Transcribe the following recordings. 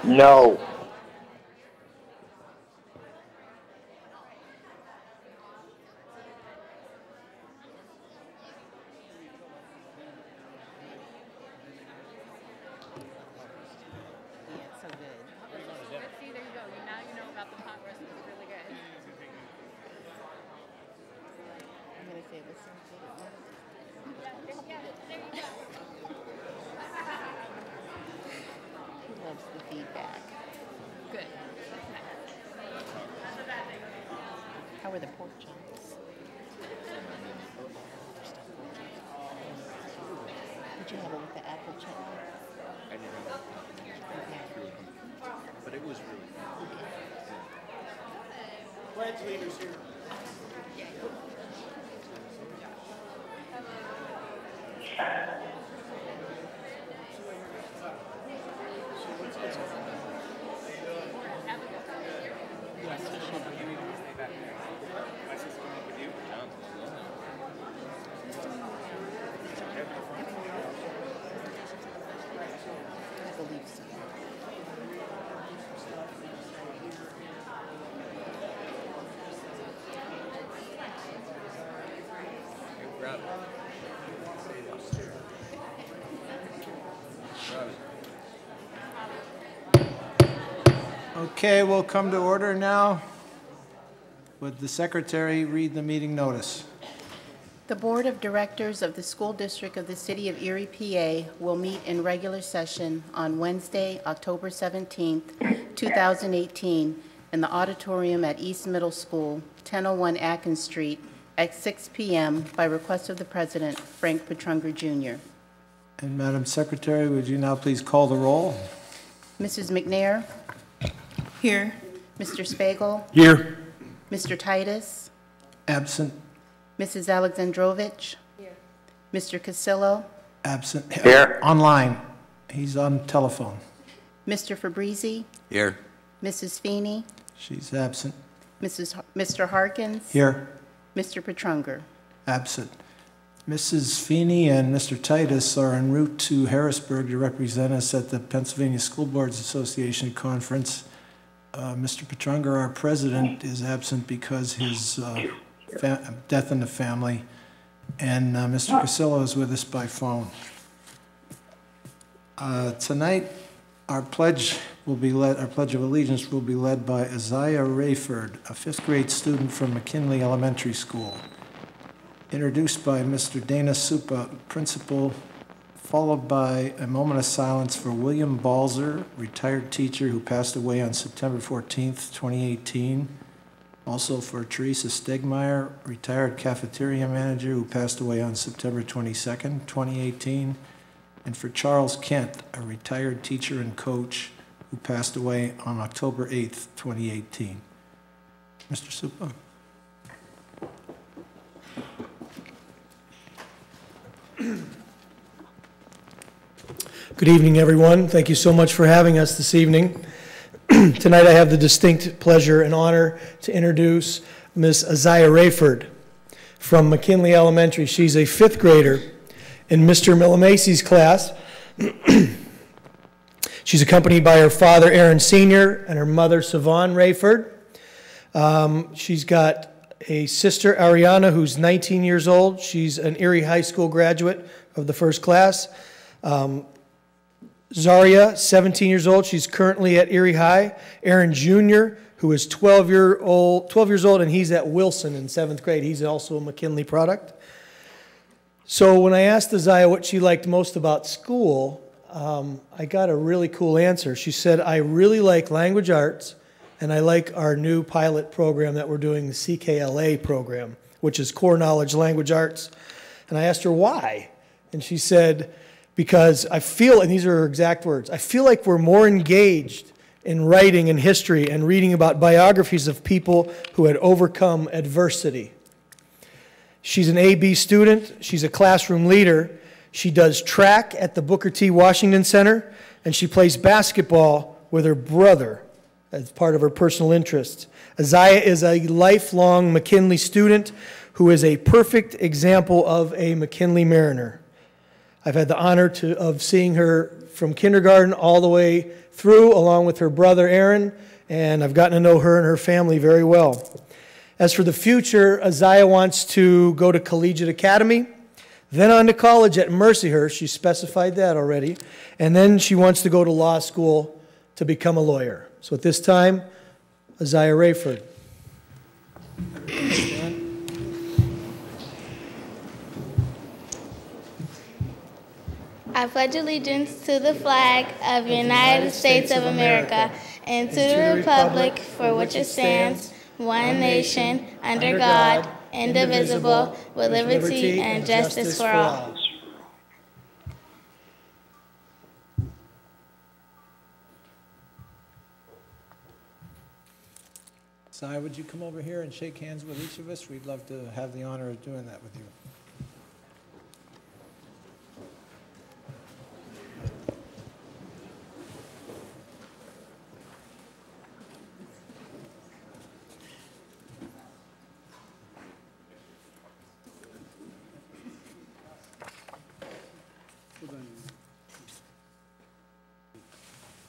No. Loves the feedback. Good. How were the pork chops? Did you have it with the apple chutney? I didn't know. Okay. But it was really good. Pledge leaders here. I believe so. Okay, we'll come to order now. Would the secretary read the meeting notice? The Board of Directors of the School District of the City of Erie, PA will meet in regular session on Wednesday, October 17th, 2018, in the auditorium at East Middle School, 1001 Atkins Street, at 6 p.m. by request of the President, Frank Petrunger, Jr. And Madam Secretary, would you now please call the roll? Mrs. McNair? Here. Mr. Spagel? Here. Mr. Titus? Absent. Mrs. Alexandrovich? Here. Mr. Casillo? Absent. Here. Online. He's on telephone. Mr. Fabrizi? Here. Mrs. Feeney? She's absent. Mr. Harkins? Here. Mr. Petrunger? Absent. Mrs. Feeney and Mr. Titus are en route to Harrisburg to represent us at the Pennsylvania School Boards Association Conference. Mr. Petrunger, our president, is absent because his death in the family, and Mr. Casillo is with us by phone. Tonight, our pledge of allegiance will be led by Isaiah Rayford, a fifth grade student from McKinley Elementary School. Introduced by Mr. Dana Supa, principal, followed by a moment of silence for William Balzer, retired teacher who passed away on September 14th, 2018. Also for Teresa Stegmeyer, retired cafeteria manager who passed away on September 22nd, 2018. And for Charles Kent, a retired teacher and coach who passed away on October 8th, 2018. Mr. Supa. Good evening, everyone. Thank you so much for having us this evening. Tonight I have the distinct pleasure and honor to introduce Ms. Isaiah Rayford from McKinley Elementary. She's a fifth grader in Mr. Millamacey's class. She's accompanied by her father, Aaron Sr., and her mother, Savon Rayford. She's got a sister, Ariana, who's 19 years old. She's an Erie High School graduate of the first class. Zaria, 17 years old. She's currently at Erie High. Aaron Jr., who is 12 years old, and he's at Wilson in 7th grade. He's also a McKinley product. So when I asked Isaiah what she liked most about school, I got a really cool answer. She said, I really like language arts, and I like our new pilot program that we're doing, the CKLA program, which is Core Knowledge Language Arts. And I asked her why. And she said, because I feel, and these are her exact words, I feel like we're more engaged in writing and history and reading about biographies of people who had overcome adversity. She's an AB student. She's a classroom leader. She does track at the Booker T. Washington Center, and she plays basketball with her brother as part of her personal interests. Isaiah is a lifelong McKinley student who is a perfect example of a McKinley Mariner. I've had the honor of seeing her from kindergarten all the way through, along with her brother Aaron, and I've gotten to know her and her family very well. As for the future, Isaiah wants to go to Collegiate Academy, then on to college at Mercyhurst. She specified that already. And then she wants to go to law school to become a lawyer. So at this time, Isaiah Rayford. I pledge allegiance to the flag of the United States of America and to the republic for which it stands, one nation, under God, indivisible, with liberty and justice for all. Si, would you come over here and shake hands with each of us? We'd love to have the honor of doing that with you.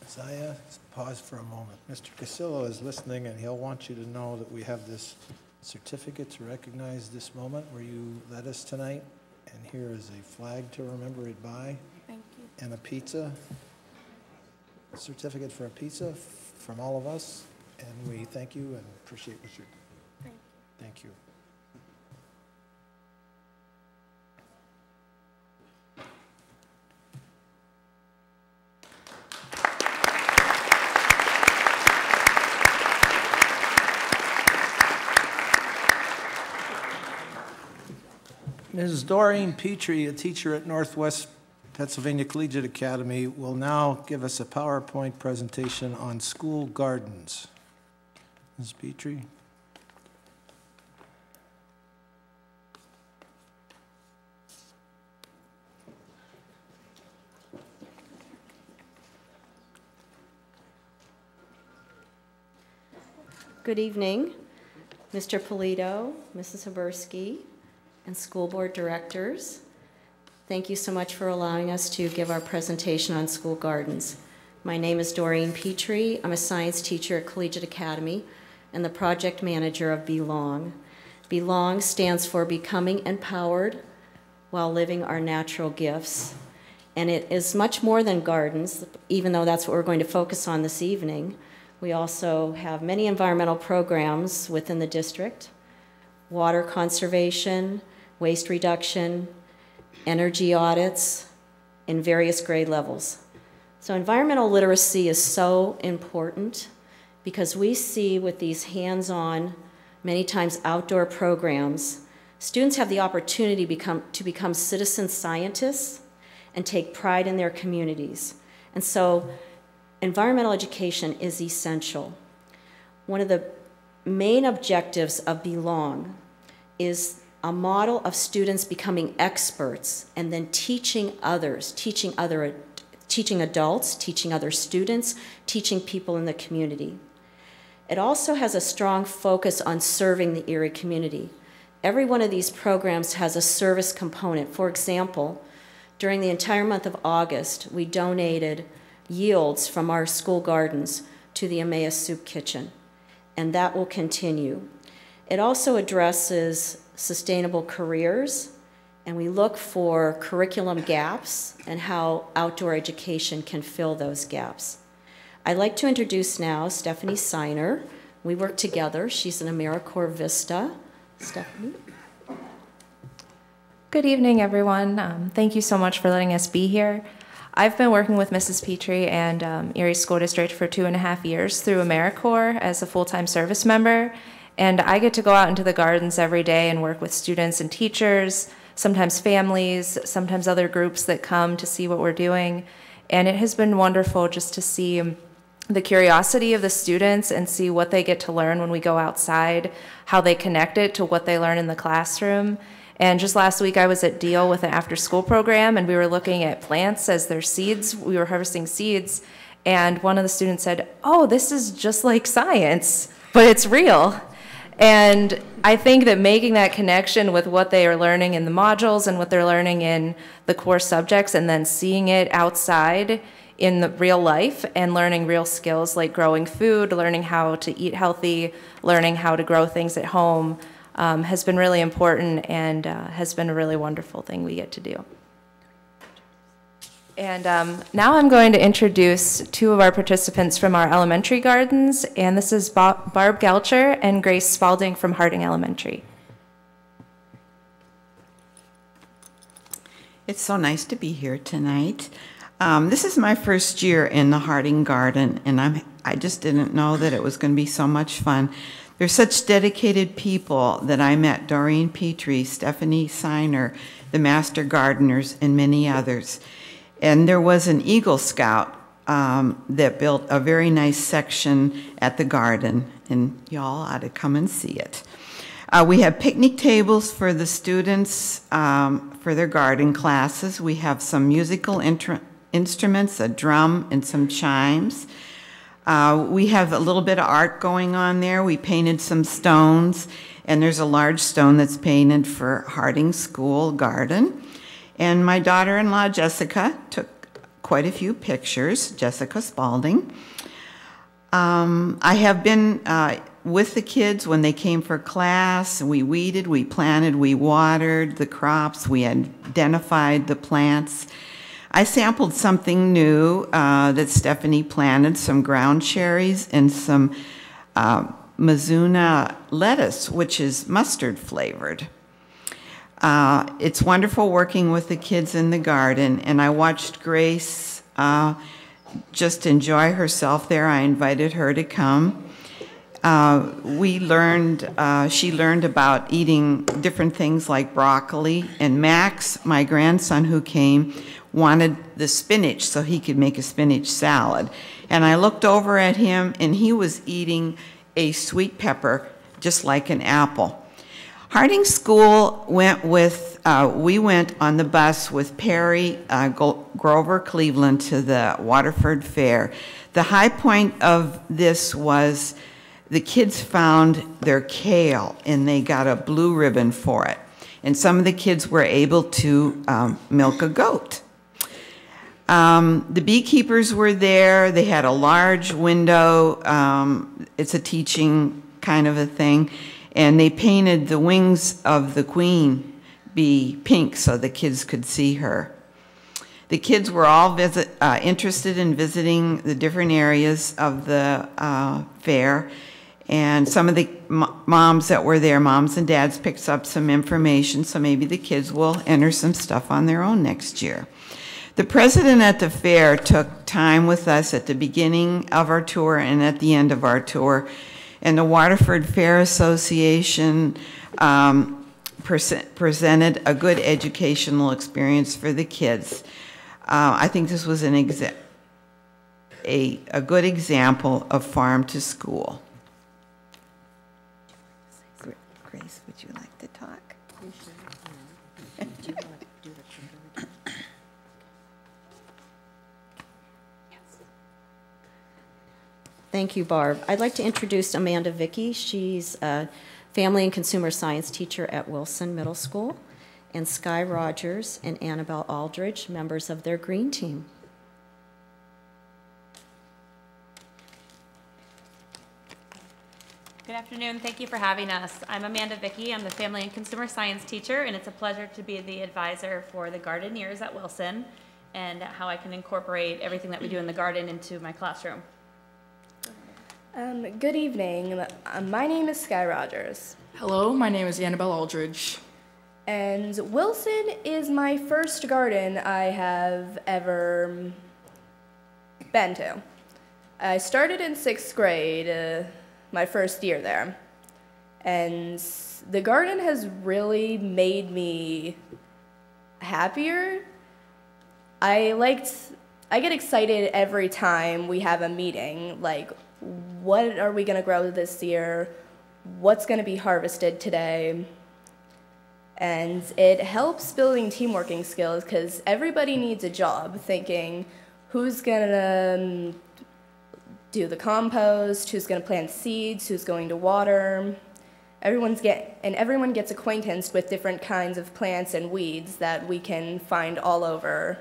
Isaiah, pause for a moment. Mr. Casillo is listening, and he'll want you to know that we have this certificate to recognize this moment where you led us tonight. And here is a flag to remember it by. Thank you. And a pizza. A certificate for a pizza from all of us. And we thank you and appreciate what you're doing. Thank you. Ms. Doreen Petrie, a teacher at Northwest Pennsylvania Collegiate Academy, will now give us a PowerPoint presentation on school gardens. Ms. Petrie. Good evening, Mr. Polito, Mrs. Habersky, and school board directors. Thank you so much for allowing us to give our presentation on school gardens. My name is Doreen Petrie. I'm a science teacher at Collegiate Academy and the project manager of Belong. Belong stands for Becoming Empowered While Living Our Natural Gifts. And it is much more than gardens, even though that's what we're going to focus on this evening. We also have many environmental programs within the district: water conservation, waste reduction, energy audits, in various grade levels. So environmental literacy is so important because we see with these hands-on, many times outdoor programs, students have the opportunity to become citizen scientists and take pride in their communities. And so environmental education is essential. One of the main objectives of Belong is a model of students becoming experts and then teaching others, teaching adults, teaching other students, teaching people in the community. It also has a strong focus on serving the Erie community. Every one of these programs has a service component. For example, during the entire month of August, we donated yields from our school gardens to the Emmaus Soup Kitchen, and that will continue. It also addresses sustainable careers, and we look for curriculum gaps and how outdoor education can fill those gaps. I'd like to introduce now Stephanie Seiner. We work together. She's an AmeriCorps Vista. Stephanie? Good evening, everyone. Thank you so much for letting us be here. I've been working with Mrs. Petrie and Erie School District for 2.5 years through AmeriCorps as a full-time service member. And I get to go out into the gardens every day and work with students and teachers, sometimes families, sometimes other groups that come to see what we're doing. And it has been wonderful just to see the curiosity of the students and see what they get to learn when we go outside, how they connect it to what they learn in the classroom. And just last week I was at Deal with an after-school program, and we were looking at plants as their seeds. We were harvesting seeds, and one of the students said, "Oh, this is just like science, but it's real." And I think that making that connection with what they are learning in the modules and what they're learning in the core subjects, and then seeing it outside in the real life and learning real skills like growing food, learning how to eat healthy, learning how to grow things at home, has been really important and has been a really wonderful thing we get to do. And now I'm going to introduce two of our participants from our elementary gardens, and this is Barb Goucher and Grace Spalding from Harding Elementary. It's so nice to be here tonight. This is my first year in the Harding Garden, and I just didn't know that it was going to be so much fun. They're such dedicated people that I met: Doreen Petrie, Stephanie Siner, the Master Gardeners, and many others. And there was an Eagle Scout that built a very nice section at the garden, and y'all ought to come and see it. We have picnic tables for the students for their garden classes. We have some musical instruments, a drum and some chimes. We have a little bit of art going on there. We painted some stones, and there's a large stone that's painted for Harding School Garden. And my daughter-in-law, Jessica, took quite a few pictures, Jessica Spalding. I have been with the kids when they came for class. We weeded, we planted, we watered the crops, we identified the plants. I sampled something new that Stephanie planted, some ground cherries and some Mizuna lettuce, which is mustard flavored. It's wonderful working with the kids in the garden, and I watched Grace just enjoy herself there. I invited her to come. She learned about eating different things like broccoli, and Max, my grandson who came, wanted the spinach so he could make a spinach salad. And I looked over at him, and he was eating a sweet pepper just like an apple. Harding School went with, we went on the bus with Perry Grover Cleveland to the Waterford Fair. The high point of this was the kids found their kale, and they got a blue ribbon for it. And some of the kids were able to milk a goat. The beekeepers were there. They had a large window. It's a teaching kind of a thing. And they painted the wings of the queen bee pink so the kids could see her. The kids were all interested in visiting the different areas of the fair. And some of the moms that were there, moms and dads, picked up some information, so maybe the kids will enter some stuff on their own next year. The president at the fair took time with us at the beginning of our tour and at the end of our tour. And the Waterford Fair Association presented a good educational experience for the kids. I think this was a good example of farm to school. Grace, would you like to talk? Thank you, Barb. I'd like to introduce Amanda Vicky. She's a family and consumer science teacher at Wilson Middle School, and Sky Rogers and Annabelle Aldridge, members of their green team. Good afternoon. Thank you for having us. I'm Amanda Vicky. I'm the family and consumer science teacher, and it's a pleasure to be the advisor for the gardeneers at Wilson and how I can incorporate everything that we do in the garden into my classroom. Good evening. My name is Sky Rogers. Hello, my name is Annabelle Aldridge. And Wilson is my first garden I have ever been to. I started in 6th grade, my first year there. And the garden has really made me happier. I get excited every time we have a meeting, like, what are we going to grow this year? What's going to be harvested today? And it helps building teamworking skills because everybody needs a job, thinking who's going to do the compost, who's going to plant seeds, who's going to water. everyone gets acquaintance with different kinds of plants and weeds that we can find all over.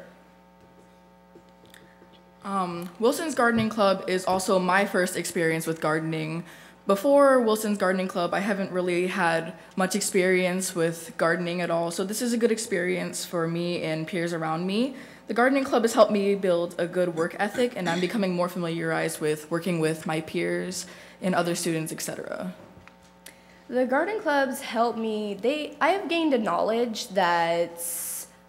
Wilson's Gardening Club is also my first experience with gardening. Before Wilson's Gardening Club, I haven't really had much experience with gardening at all, so this is a good experience for me and peers around me. The gardening club has helped me build a good work ethic, and I'm becoming more familiarized with working with my peers and other students, etc. The garden clubs help me. I have gained a knowledge that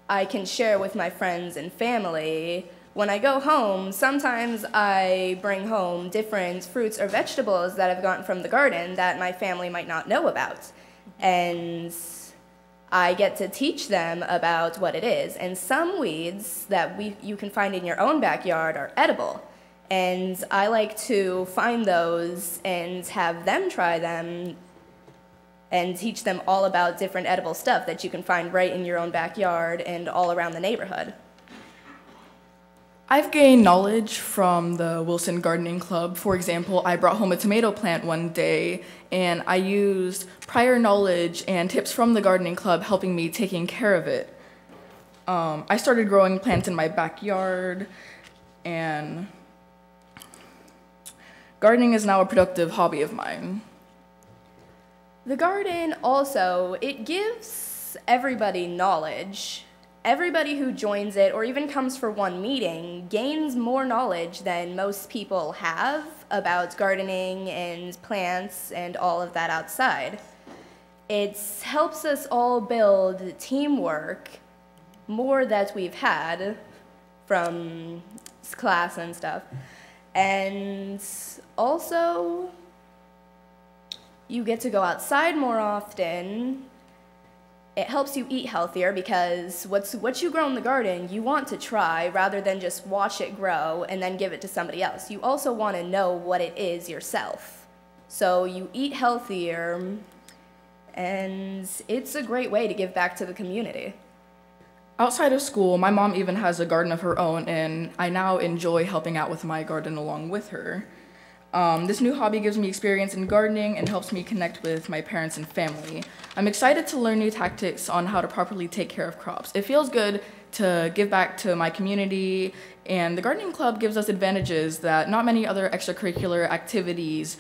I can share with my friends and family. When I go home, sometimes I bring home different fruits or vegetables that I've gotten from the garden that my family might not know about. And I get to teach them about what it is. And some weeds that you can find in your own backyard are edible. And I like to find those and have them try them and teach them all about different edible stuff that you can find right in your own backyard and all around the neighborhood. I've gained knowledge from the Wilson Gardening Club. For example, I brought home a tomato plant one day, and I used prior knowledge and tips from the gardening club helping me taking care of it. I started growing plants in my backyard, and gardening is now a productive hobby of mine. The garden also, it gives everybody knowledge. Everybody who joins it or even comes for one meeting gains more knowledge than most people have about gardening and plants and all of that outside. It helps us all build teamwork more that we've had from class and stuff. And also, you get to go outside more often. It helps you eat healthier because what you grow in the garden, you want to try rather than just watch it grow and then give it to somebody else. You also want to know what it is yourself. So you eat healthier, and it's a great way to give back to the community. Outside of school, my mom even has a garden of her own, and I now enjoy helping out with my garden along with her. This new hobby gives me experience in gardening and helps me connect with my parents and family. I'm excited to learn new tactics on how to properly take care of crops. It feels good to give back to my community, and the gardening club gives us advantages that not many other extracurricular activities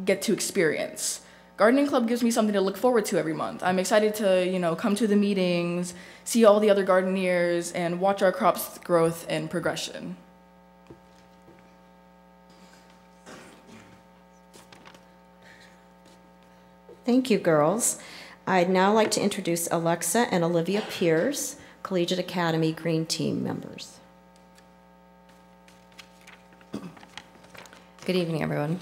get to experience. Gardening club gives me something to look forward to every month. I'm excited to, come to the meetings, see all the other gardeners, and watch our crops' growth and progression. Thank you, girls. I'd now like to introduce Alexa and Olivia Pierce, Collegiate Academy Green Team members. Good evening, everyone.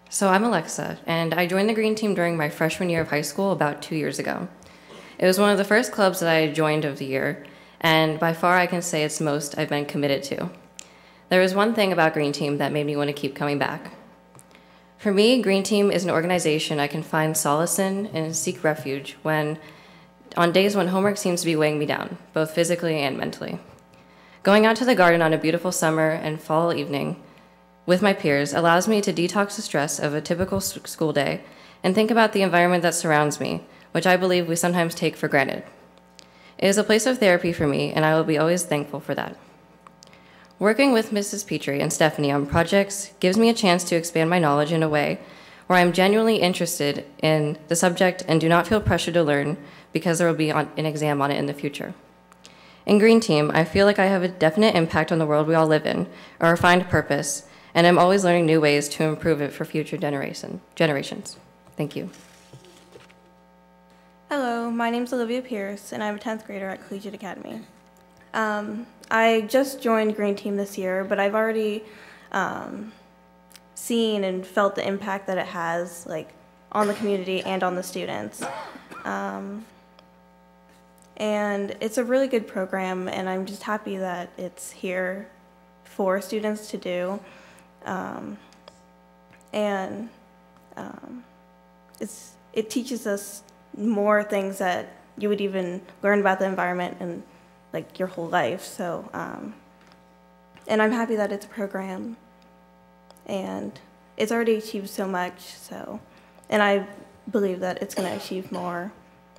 So I'm Alexa, and I joined the Green Team during my freshman year of high school about 2 years ago. It was one of the first clubs that I joined of the year, and by far I can say it's the most I've been committed to. There was one thing about Green Team that made me want to keep coming back. For me, Green Team is an organization I can find solace in and seek refuge on days when homework seems to be weighing me down, both physically and mentally. Going out to the garden on a beautiful summer and fall evening with my peers allows me to detox the stress of a typical school day and think about the environment that surrounds me, which I believe we sometimes take for granted. It is a place of therapy for me, and I will be always thankful for that. Working with Mrs. Petrie and Stephanie on projects gives me a chance to expand my knowledge in a way where I'm genuinely interested in the subject and do not feel pressure to learn because there will be an exam on it in the future. In Green Team, I feel like I have a definite impact on the world we all live in, or find purpose, and I'm always learning new ways to improve it for future generations. Thank you. Hello, my name is Olivia Pierce, and I'm a 10th grader at Collegiate Academy. I just joined Green Team this year, but I've already seen and felt the impact that it has, on the community and on the students. And it's a really good program, and I'm just happy that it's here for students to do. It teaches us more things that you would even learn about the environment and your whole life. So, and I'm happy that it's a program, and it's already achieved so much. So, and I've believe that it's going to achieve more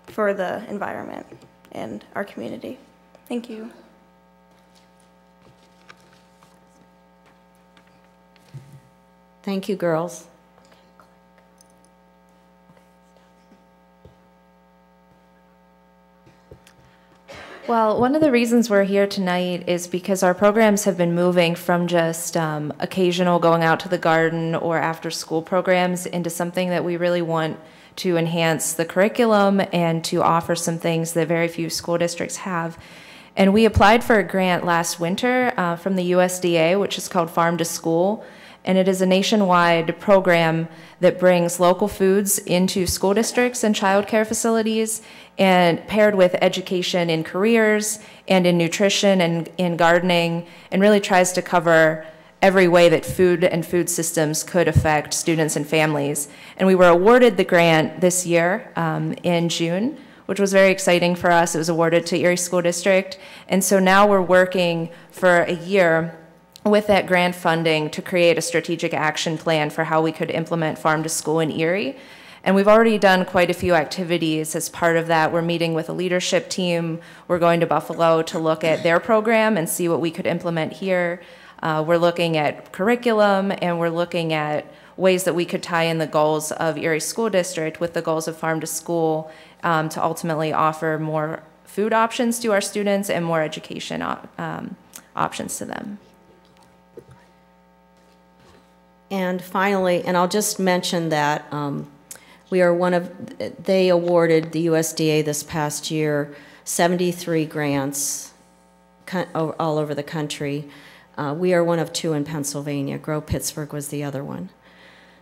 for the environment and our community. Thank you. Thank you, girls. Well, one of the reasons we're here tonight is because our programs have been moving from just occasional going out to the garden or after school programs into something that we really want to enhance the curriculum and to offer some things that very few school districts have. And we applied for a grant last winter from the USDA, which is called Farm to School. And it is a nationwide program that brings local foods into school districts and childcare facilities, and paired with education in careers and in nutrition and in gardening, and really tries to cover every way that food and food systems could affect students and families. And we were awarded the grant this year in June, which was very exciting for us. It was awarded to Erie School District. And so now we're working for a year with that grant funding to create a strategic action plan for how we could implement Farm to School in Erie. And we've already done quite a few activities as part of that. We're meeting with a leadership team. We're going to Buffalo to look at their program and see what we could implement here. We're looking at curriculum, and we're looking at ways that we could tie in the goals of Erie School District with the goals of Farm to School to ultimately offer more food options to our students and more education options to them. And finally, and I'll just mention that we are they awarded the USDA this past year 73 grants all over the country. We are one of 2 in Pennsylvania. Grow Pittsburgh was the other one.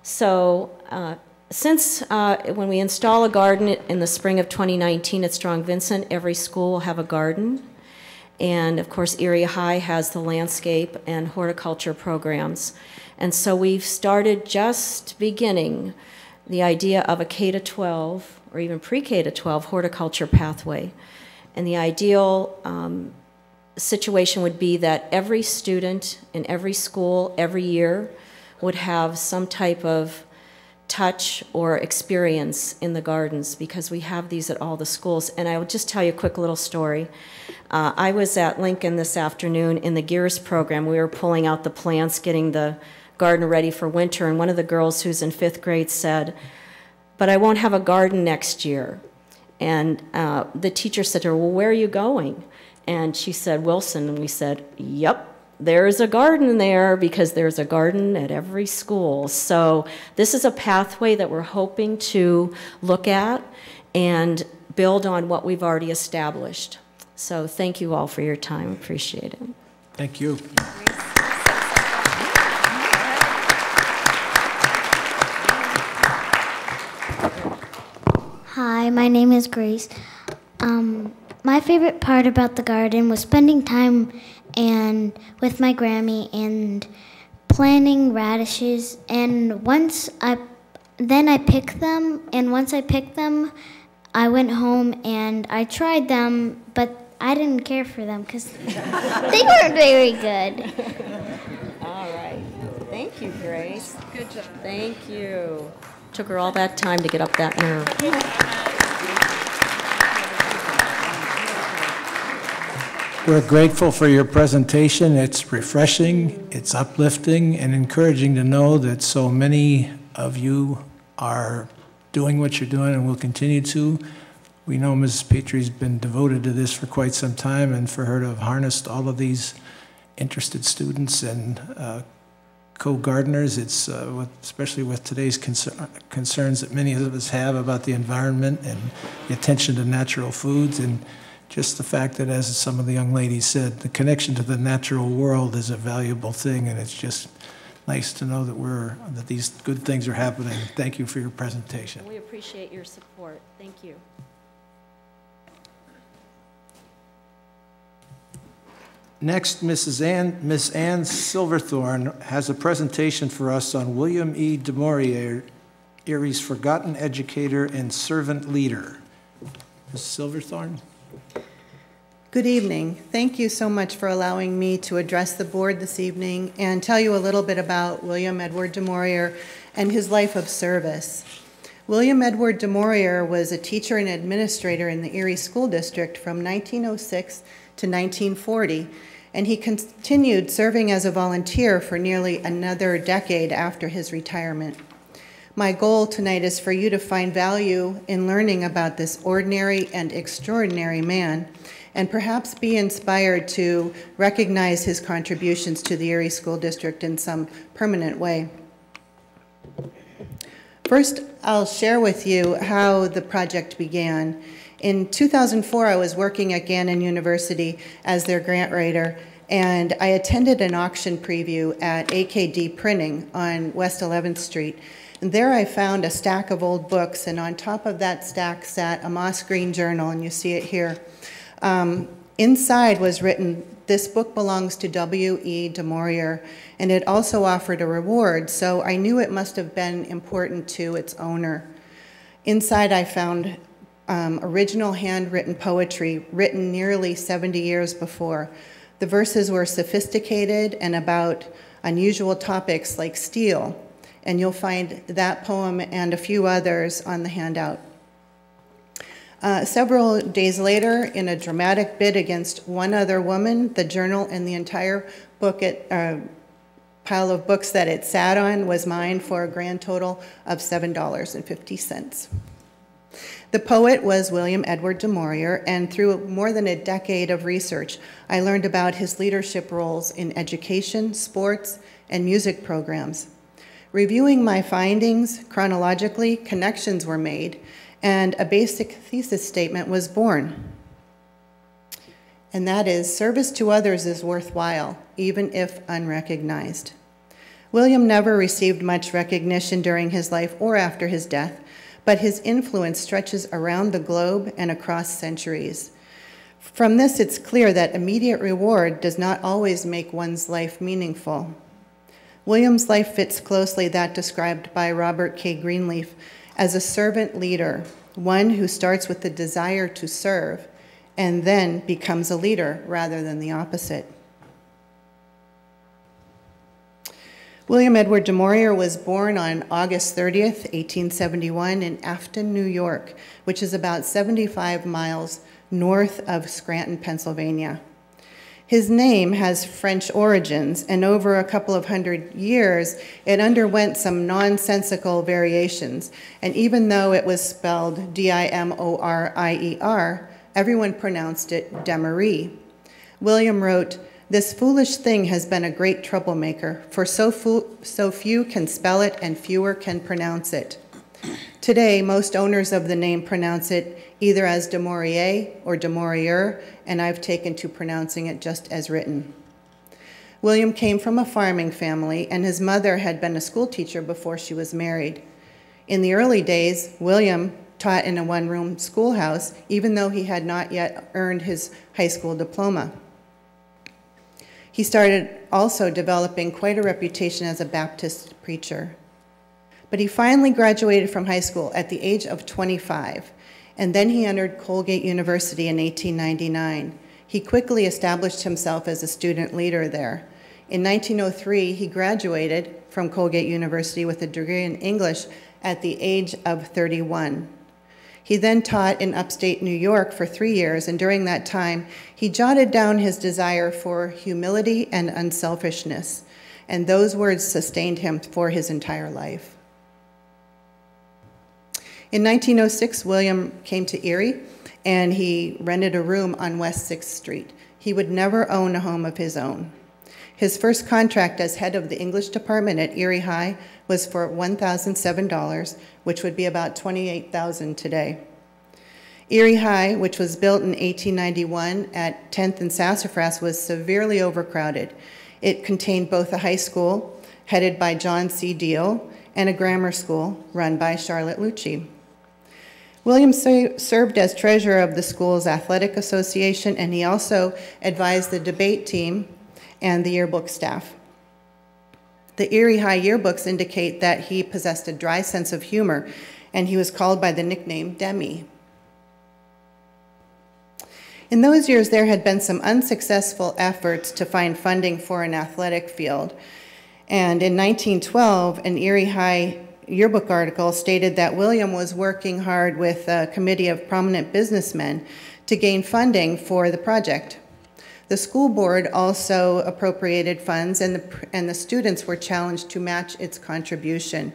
So since when we install a garden in the spring of 2019 at Strong Vincent, every school will have a garden. And of course, Erie High has the landscape and horticulture programs. And so we've started just beginning the idea of a K-12 or even pre-K-12 horticulture pathway. And the ideal situation would be that every student in every school every year would have some type of touch or experience in the gardens, because we have these at all the schools. And I will just tell you a quick little story. I was at Lincoln this afternoon in the Gears program. We were pulling out the plants, getting the garden ready for winter, and one of the girls who's in 5th grade said, "But I won't have a garden next year." And the teacher said to her, "Well, where are you going?" And she said, "Wilson." And we said, "Yep, there's a garden there, because there's a garden at every school." So this is a pathway that we're hoping to look at and build on what we've already established. So thank you all for your time. Appreciate it. Thank you. Hi, my name is Grace. My favorite part about the garden was spending time with my Grammy and planting radishes. And once I picked them, and once I picked them, I went home and I tried them, but I didn't care for them because they weren't very good. All right. Thank you, Grace. Good job. Thank you. Took her all that time to get up that nerve. We're grateful for your presentation. It's refreshing, it's uplifting, and encouraging to know that so many of you are doing what you're doing and will continue to. We know Mrs. Petrie's been devoted to this for quite some time, and for her to have harnessed all of these interested students and co-gardeners, it's especially with today's concerns that many of us have about the environment and the attention to natural foods, and just the fact that, as some of the young ladies said, the connection to the natural world is a valuable thing, and it's just nice to know that these good things are happening. Thank you for your presentation. We appreciate your support. Thank you. Next, Miss Ann Silverthorne has a presentation for us on William E. DeMaurier, Erie's forgotten educator and servant leader. Ms. Silverthorne. Good evening. Thank you so much for allowing me to address the board this evening and tell you a little bit about William Edward DeMaurier and his life of service. William Edward DeMaurier was a teacher and administrator in the Erie School District from 1906 to 1940, and he continued serving as a volunteer for nearly another decade after his retirement. My goal tonight is for you to find value in learning about this ordinary and extraordinary man, and perhaps be inspired to recognize his contributions to the Erie School District in some permanent way. First, I'll share with you how the project began. In 2004, I was working at Gannon University as their grant writer, and I attended an auction preview at AKD Printing on West 11th Street. And there I found a stack of old books, and on top of that stack sat a moss green journal, and you see it here. Inside was written, "This book belongs to W.E. DeMaurier," and it also offered a reward, so I knew it must have been important to its owner. Inside I found original handwritten poetry written nearly 70 years before. The verses were sophisticated and about unusual topics like steel, and you'll find that poem and a few others on the handout. Several days later, in a dramatic bid against one other woman, the journal and the entire book pile of books that it sat on was mine for a grand total of $7.50. The poet was William Edward DeMaurier, and through more than a decade of research, I learned about his leadership roles in education, sports, and music programs. Reviewing my findings chronologically, connections were made, and a basic thesis statement was born. And that is, service to others is worthwhile, even if unrecognized. William never received much recognition during his life or after his death, but his influence stretches around the globe and across centuries. From this, it's clear that immediate reward does not always make one's life meaningful. William's life fits closely that described by Robert K. Greenleaf as a servant leader, one who starts with the desire to serve and then becomes a leader rather than the opposite. William Edward DeMaurier was born on August 30th, 1871 in Afton, New York, which is about 75 miles north of Scranton, Pennsylvania. His name has French origins, and over a couple of hundred years, it underwent some nonsensical variations. And even though it was spelled D-I-M-O-R-I-E-R, everyone pronounced it Demery. William wrote, "This foolish thing has been a great troublemaker, for so few can spell it and fewer can pronounce it. Today, most owners of the name pronounce it either as DeMaurier or DeMaurier, and I've taken to pronouncing it just as written." William came from a farming family, and his mother had been a school teacher before she was married. In the early days, William taught in a one-room schoolhouse, even though he had not yet earned his high school diploma. He started also developing quite a reputation as a Baptist preacher. But he finally graduated from high school at the age of 25, and then he entered Colgate University in 1899. He quickly established himself as a student leader there. In 1903, he graduated from Colgate University with a degree in English at the age of 31. He then taught in upstate New York for 3 years, and during that time, he jotted down his desire for humility and unselfishness, and those words sustained him for his entire life. In 1906, William came to Erie, and he rented a room on West 6th Street. He would never own a home of his own. His first contract as head of the English department at Erie High was for $1,007, which would be about $28,000 today. Erie High, which was built in 1891 at 10th and Sassafras, was severely overcrowded. It contained both a high school, headed by John C. Deal, and a grammar school run by Charlotte Lucci. William served as treasurer of the school's athletic association, and he also advised the debate team and the yearbook staff. The Erie High yearbooks indicate that he possessed a dry sense of humor, and he was called by the nickname Demi. In those years, there had been some unsuccessful efforts to find funding for an athletic field. And in 1912, an Erie High yearbook article stated that William was working hard with a committee of prominent businessmen to gain funding for the project. The school board also appropriated funds, and the students were challenged to match its contribution.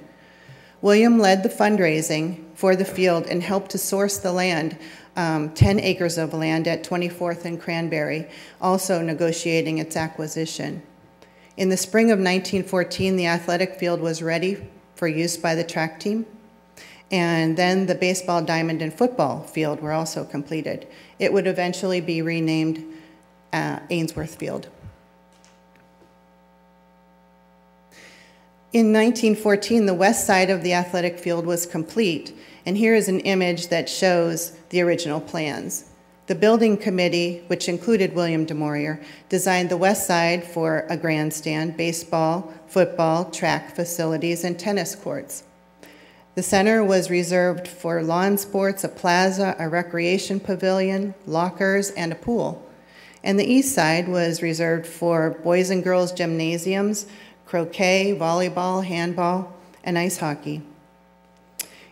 William led the fundraising for the field and helped to source the land, 10 acres of land at 24th and Cranberry, also negotiating its acquisition. In the spring of 1914, the athletic field was ready for use by the track team, and then the baseball diamond and football field were also completed. It would eventually be renamed Ainsworth Field. In 1914, the west side of the athletic field was complete, and here is an image that shows the original plans. The building committee, which included William DeMaurier, designed the west side for a grandstand, baseball, football, track facilities, and tennis courts. The center was reserved for lawn sports, a plaza, a recreation pavilion, lockers, and a pool. And the east side was reserved for boys and girls gymnasiums, croquet, volleyball, handball, and ice hockey.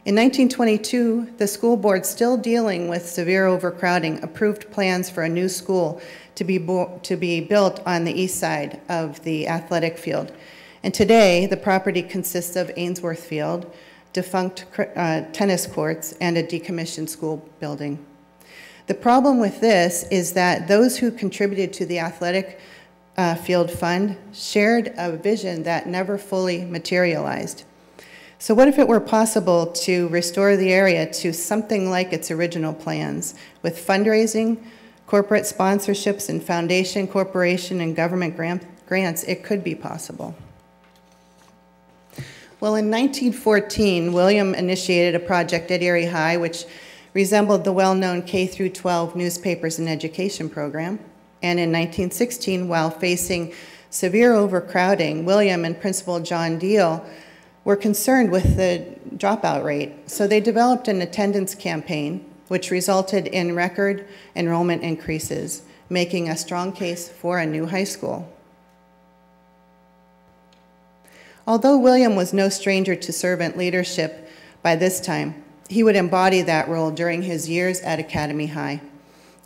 In 1922, the school board, still dealing with severe overcrowding, approved plans for a new school to be built on the east side of the athletic field. And today, the property consists of Ainsworth Field, defunct tennis courts, and a decommissioned school building. The problem with this is that those who contributed to the athletic field fund shared a vision that never fully materialized. So what if it were possible to restore the area to something like its original plans? With fundraising, corporate sponsorships, and foundation, corporation, and government grants, it could be possible. Well, in 1914, William initiated a project at Erie High which resembled the well-known K-12 newspapers and education program. And in 1916, while facing severe overcrowding, William and Principal John Deal were concerned with the dropout rate. So they developed an attendance campaign, which resulted in record enrollment increases, making a strong case for a new high school. Although William was no stranger to servant leadership by this time, he would embody that role during his years at Academy High.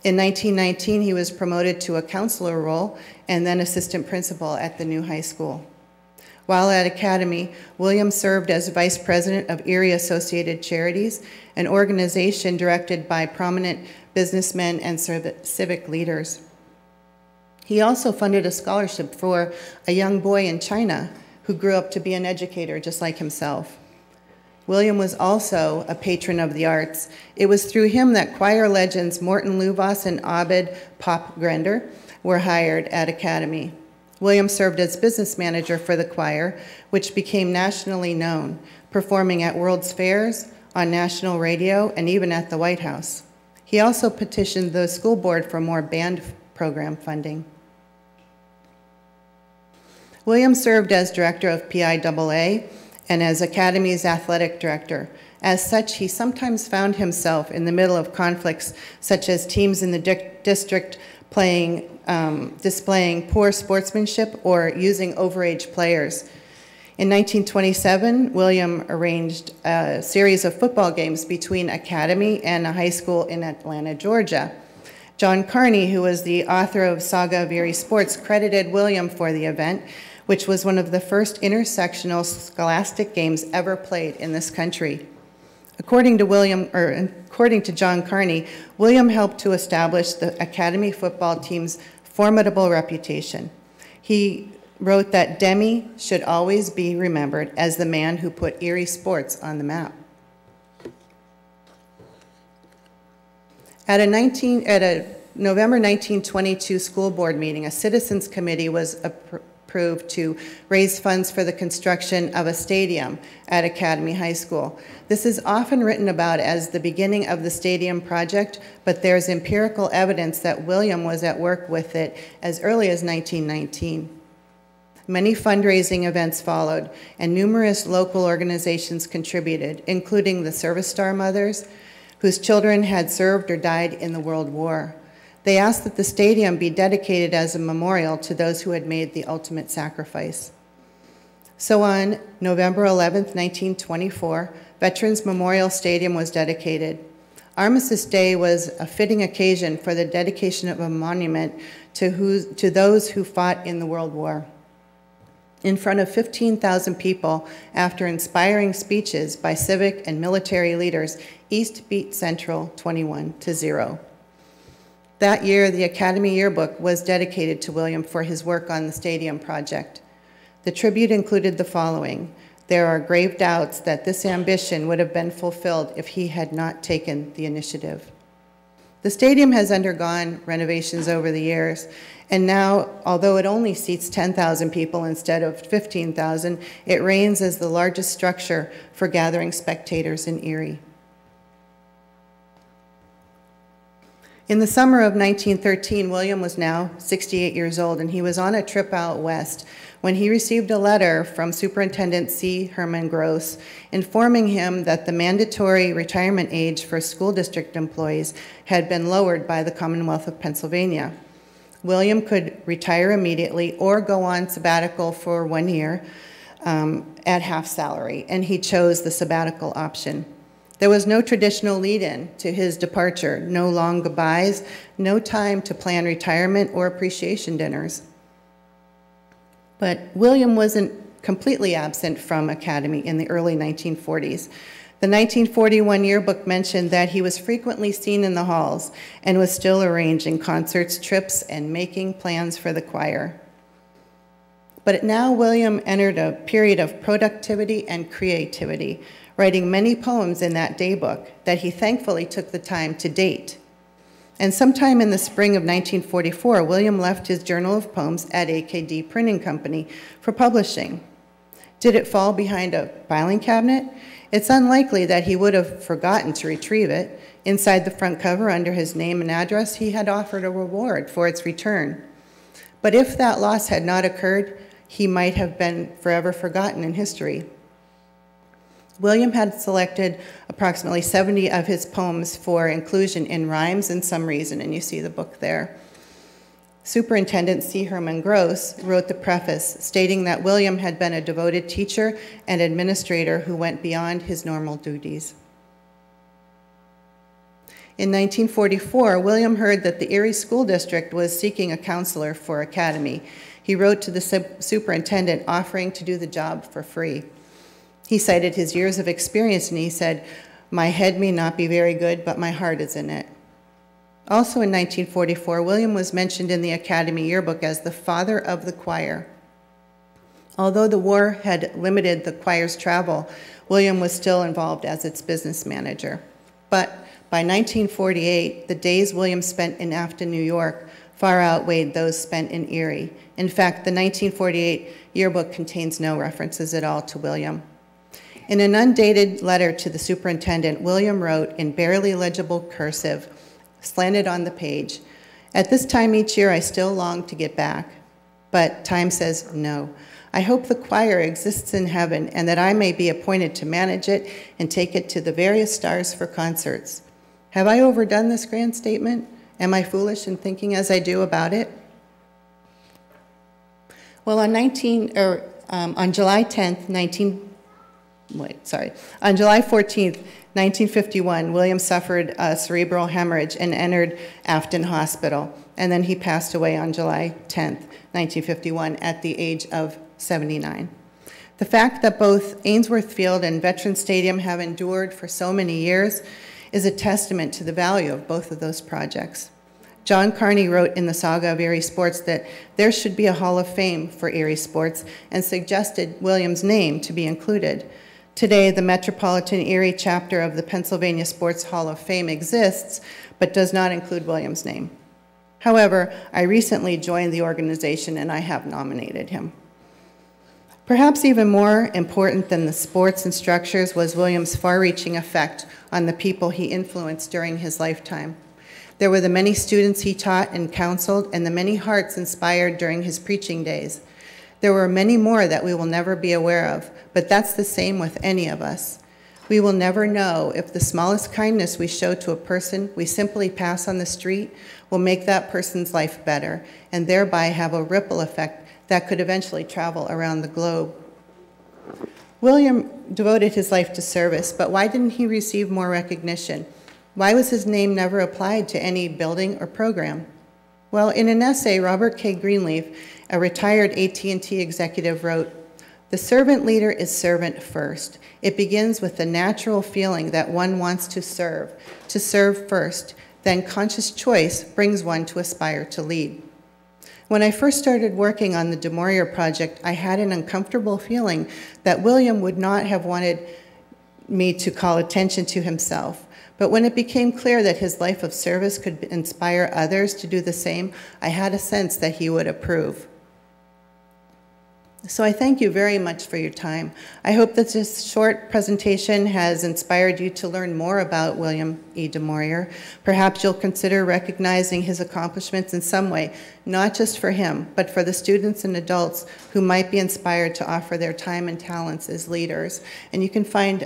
In 1919, he was promoted to a counselor role and then assistant principal at the new high school. While at Academy, William served as vice president of Erie Associated Charities, an organization directed by prominent businessmen and civic leaders. He also funded a scholarship for a young boy in China who grew up to be an educator just like himself. William was also a patron of the arts. It was through him that choir legends Morton Luvas and Abed Pop Grender were hired at Academy. William served as business manager for the choir, which became nationally known, performing at World's Fairs, on national radio, and even at the White House. He also petitioned the school board for more band program funding. William served as director of PIAA and as Academy's athletic director. As such, he sometimes found himself in the middle of conflicts, such as teams in the district displaying poor sportsmanship or using overage players. In 1927, William arranged a series of football games between Academy and a high school in Atlanta, Georgia. John Carney, who was the author of Saga of Erie Sports, credited William for the event, which was one of the first intersectional scholastic games ever played in this country. According to John Carney, William helped to establish the Academy football team's formidable reputation. He wrote that Demi should always be remembered as the man who put Erie sports on the map. At a November 1922 school board meeting, a citizens committee was approved to raise funds for the construction of a stadium at Academy High School. This is often written about as the beginning of the stadium project, but there's empirical evidence that William was at work with it as early as 1919. Many fundraising events followed, and numerous local organizations contributed, including the Service Star Mothers, whose children had served or died in the World War. They asked that the stadium be dedicated as a memorial to those who had made the ultimate sacrifice. So on November 11th, 1924, Veterans Memorial Stadium was dedicated. Armistice Day was a fitting occasion for the dedication of a monument to those who fought in the World War. In front of 15,000 people, after inspiring speeches by civic and military leaders, East beat Central 21-0. That year, the Academy Yearbook was dedicated to William for his work on the stadium project. The tribute included the following: "There are grave doubts that this ambition would have been fulfilled if he had not taken the initiative." The stadium has undergone renovations over the years, and now, although it only seats 10,000 people instead of 15,000, it reigns as the largest structure for gathering spectators in Erie. In the summer of 1913, William was now 68 years old, and he was on a trip out west when he received a letter from Superintendent C. Herman Gross informing him that the mandatory retirement age for school district employees had been lowered by the Commonwealth of Pennsylvania. William could retire immediately or go on sabbatical for 1 year at half salary, and he chose the sabbatical option. There was no traditional lead-in to his departure, no long goodbyes, no time to plan retirement or appreciation dinners. But William wasn't completely absent from Academy in the early 1940s. The 1941 yearbook mentioned that he was frequently seen in the halls and was still arranging concerts, trips, and making plans for the choir. But now William entered a period of productivity and creativity, writing many poems in that daybook that he thankfully took the time to date. And sometime in the spring of 1944, William left his Journal of Poems at AKD Printing Company for publishing. Did it fall behind a filing cabinet? It's unlikely that he would have forgotten to retrieve it. Inside the front cover, under his name and address, he had offered a reward for its return. But if that loss had not occurred, he might have been forever forgotten in history. William had selected approximately 70 of his poems for inclusion in Rhymes and Some Reason, and you see the book there. Superintendent C. Herman Gross wrote the preface, stating that William had been a devoted teacher and administrator who went beyond his normal duties. In 1944, William heard that the Erie School District was seeking a counselor for Academy. He wrote to the superintendent offering to do the job for free. He cited his years of experience, and he said, "My head may not be very good, but my heart is in it." Also in 1944, William was mentioned in the Academy Yearbook as the father of the choir. Although the war had limited the choir's travel, William was still involved as its business manager. But by 1948, the days William spent in Afton, New York, far outweighed those spent in Erie. In fact, the 1948 yearbook contains no references at all to William. In an undated letter to the superintendent, William wrote in barely legible cursive, slanted on the page, "At this time each year I still long to get back, but time says no. I hope the choir exists in heaven and that I may be appointed to manage it and take it to the various stars for concerts. Have I overdone this grand statement? Am I foolish in thinking as I do about it?" Well, on July 14th, 1951, William suffered a cerebral hemorrhage and entered Afton Hospital, and then he passed away on July 10th, 1951, at the age of 79. The fact that both Ainsworth Field and Veterans Stadium have endured for so many years is a testament to the value of both of those projects. John Carney wrote in the Saga of Erie Sports that there should be a Hall of Fame for Erie sports and suggested William's name to be included. Today, the Metropolitan Erie chapter of the Pennsylvania Sports Hall of Fame exists, but does not include William's name. However, I recently joined the organization and I have nominated him. Perhaps even more important than the sports and structures was William's far-reaching effect on the people he influenced during his lifetime. There were the many students he taught and counseled, and the many hearts inspired during his preaching days. There were many more that we will never be aware of, but that's the same with any of us. We will never know if the smallest kindness we show to a person we simply pass on the street will make that person's life better, and thereby have a ripple effect that could eventually travel around the globe. William devoted his life to service, but why didn't he receive more recognition? Why was his name never applied to any building or program? Well, in an essay, Robert K. Greenleaf, a retired AT&T executive, wrote, "The servant leader is servant first. It begins with the natural feeling that one wants to serve first. Then conscious choice brings one to aspire to lead." When I first started working on the Du Maurier project, I had an uncomfortable feeling that William would not have wanted me to call attention to himself. But when it became clear that his life of service could inspire others to do the same, I had a sense that he would approve. So I thank you very much for your time. I hope that this short presentation has inspired you to learn more about William E. Du Maurier. Perhaps you'll consider recognizing his accomplishments in some way, not just for him, but for the students and adults who might be inspired to offer their time and talents as leaders. And you can find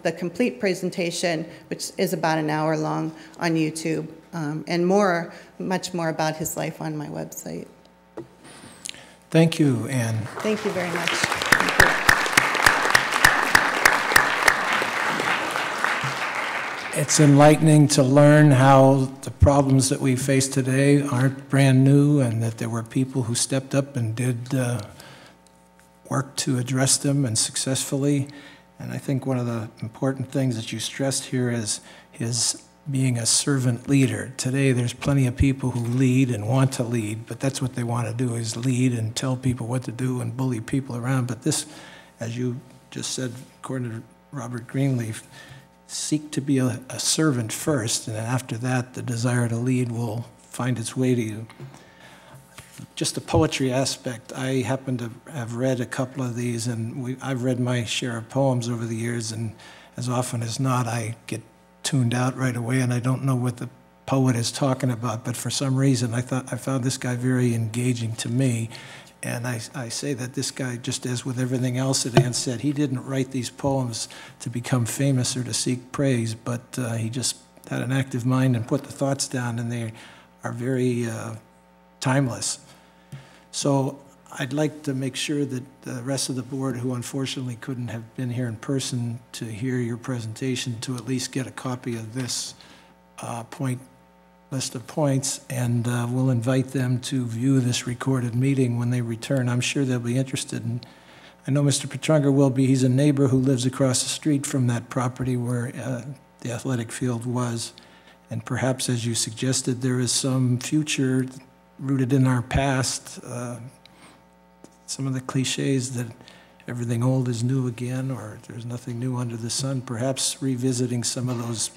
the complete presentation, which is about an hour long, on YouTube, and much more about his life on my website. Thank you, Anne. Thank you very much. It's enlightening to learn how the problems that we face today aren't brand new, and that there were people who stepped up and did work to address them, and successfully. And I think one of the important things that you stressed here is his being a servant leader. Today, there's plenty of people who lead and want to lead, but that's what they want to do, is lead and tell people what to do and bully people around. But this, as you just said, according to Robert Greenleaf, seek to be a servant first, and then after that, the desire to lead will find its way to you. Just the poetry aspect, I happen to have read a couple of these, and I've read my share of poems over the years, and as often as not, I get tuned out right away, and I don't know what the poet is talking about, but for some reason I found this guy very engaging to me. And I say that this guy, just as with everything else that Ann said, he didn't write these poems to become famous or to seek praise, but he just had an active mind and put the thoughts down, and they are very timeless. So I'd like to make sure that the rest of the board, who unfortunately couldn't have been here in person to hear your presentation, to at least get a copy of this list of points, and we'll invite them to view this recorded meeting when they return. I'm sure they'll be interested. And I know Mr. Petrunger will be. He's a neighbor who lives across the street from that property where the athletic field was. And perhaps, as you suggested, there is some future rooted in our past. Some of the cliches that everything old is new again, or there's nothing new under the sun. Perhaps revisiting some of those